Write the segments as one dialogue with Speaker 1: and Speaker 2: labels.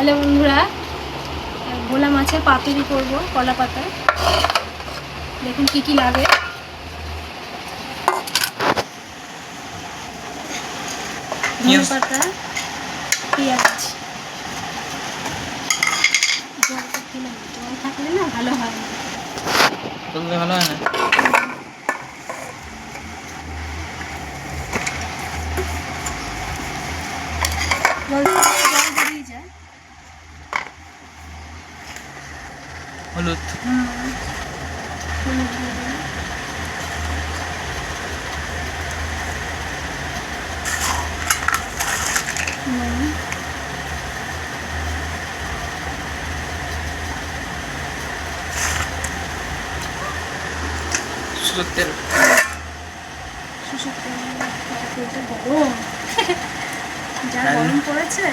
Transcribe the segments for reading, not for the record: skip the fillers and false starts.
Speaker 1: Hello বন্ধুরা, ভোলা মাছের পাতুরি করব কলা পাতায়। দেখুন কি কি লাগে। ধনে পাতা, পেঁয়াজ। জল থাকলে না ভালো হয় না।
Speaker 2: ভালো হয় না।
Speaker 1: জল বেরিয়ে যায়।
Speaker 2: হলুদ,
Speaker 1: হলুদ দিয়ে দিন। নুন,
Speaker 2: সরষের তেল,
Speaker 1: সরষের তেল। তেলটা গরম, যা গরম পড়েছে।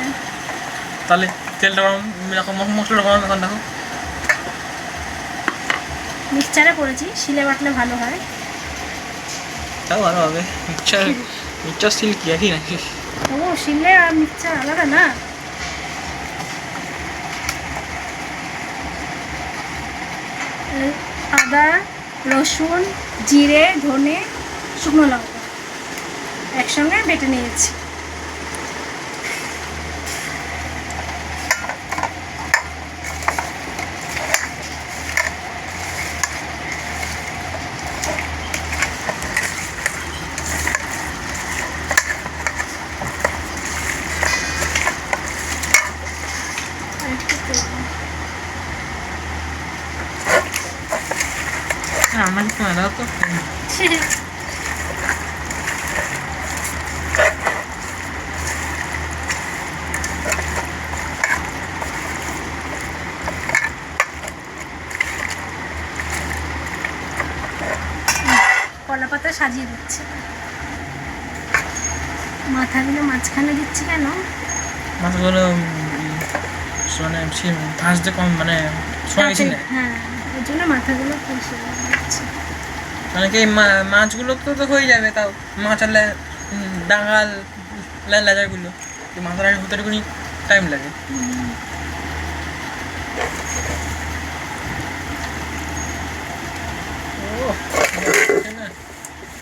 Speaker 2: তাহলে তেলটা গরম, মশলাটা গরম এখন দেখো।
Speaker 1: মিক্সচারে করেছি, শিলে বাটলে ভালো হয়।
Speaker 2: তাও ভালো হবে। মিক্সচার সিল কি একই নাকি?
Speaker 1: ও, শিলে আর মিক্সচার আলাদা না। আদা, রসুন, জিরে, ধনে, শুকনো লঙ্কা একসঙ্গে বেটে নিয়েছি।
Speaker 2: আমার কি দাও তো।
Speaker 1: কলা পাতা সাজিয়ে দিচ্ছি। মাথাগুলো মাঝখানে দিচ্ছি কেন?
Speaker 2: মাথাগুলো মানে ভাজতে কম, মানে সময় বেশি নেয়।
Speaker 1: হ্যাঁ, ওই জন্য মাথাগুলো দিচ্ছি।
Speaker 2: মানে কি মাছগুলো তো হয়ে যাবে, তাও মাছ আর ডাঙাল লেজারগুলো মাথার ভিতরে কোনো টাইম লাগে।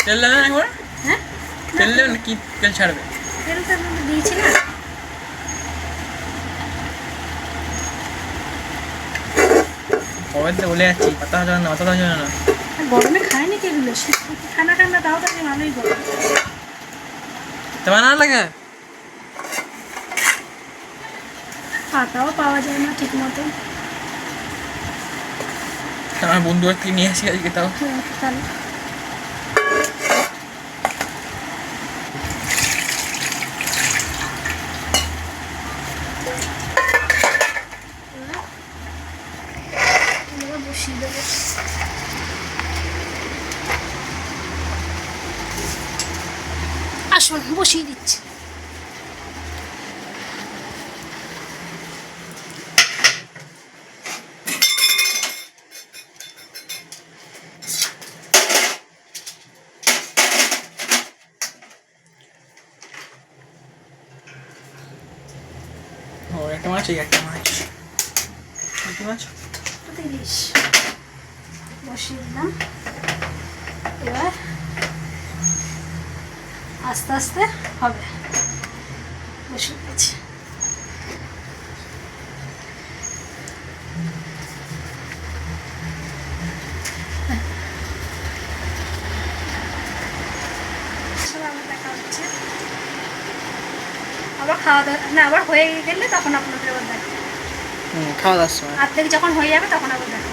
Speaker 2: তেল দেবে না একবার?
Speaker 1: হ্যাঁ,
Speaker 2: তেল দেবে না কি তেল ছাড়বে?
Speaker 1: তেল তো দিয়েছি না।
Speaker 2: কবে তো বলে যাচ্ছি, পাতা যাবে না, পাতা যাবে না।
Speaker 1: গরমে খায় নাকি এগুলো? ঠান্ডা ঠান্ডা তাও তাকে ভালোই গরম।
Speaker 2: তোমার না লাগে?
Speaker 1: পাতাও পাওয়া যায় না ঠিক মতো।
Speaker 2: আমার বন্ধু আর কি নিয়ে আসি আজকে, তাও
Speaker 1: তাহলে বসিয়ে দেবো। আসুন, বসিয়ে দিচ্ছি।
Speaker 2: ও একটা মাছ, একটা মাছ, একটা মাছ।
Speaker 1: ইলিশ বসিয়ে দিলাম। এবার আস্তে আস্তে হবে। বসিয়ে দিচ্ছি। দেখা হচ্ছে আবার খাওয়া দাওয়া না, আবার হয়ে গেলে তখন আপনাদের আবার দেখা।
Speaker 2: খাওয়া দাওয়ার সময়
Speaker 1: অর্ধেক যখন হয়ে যাবে তখন আবার দেখা।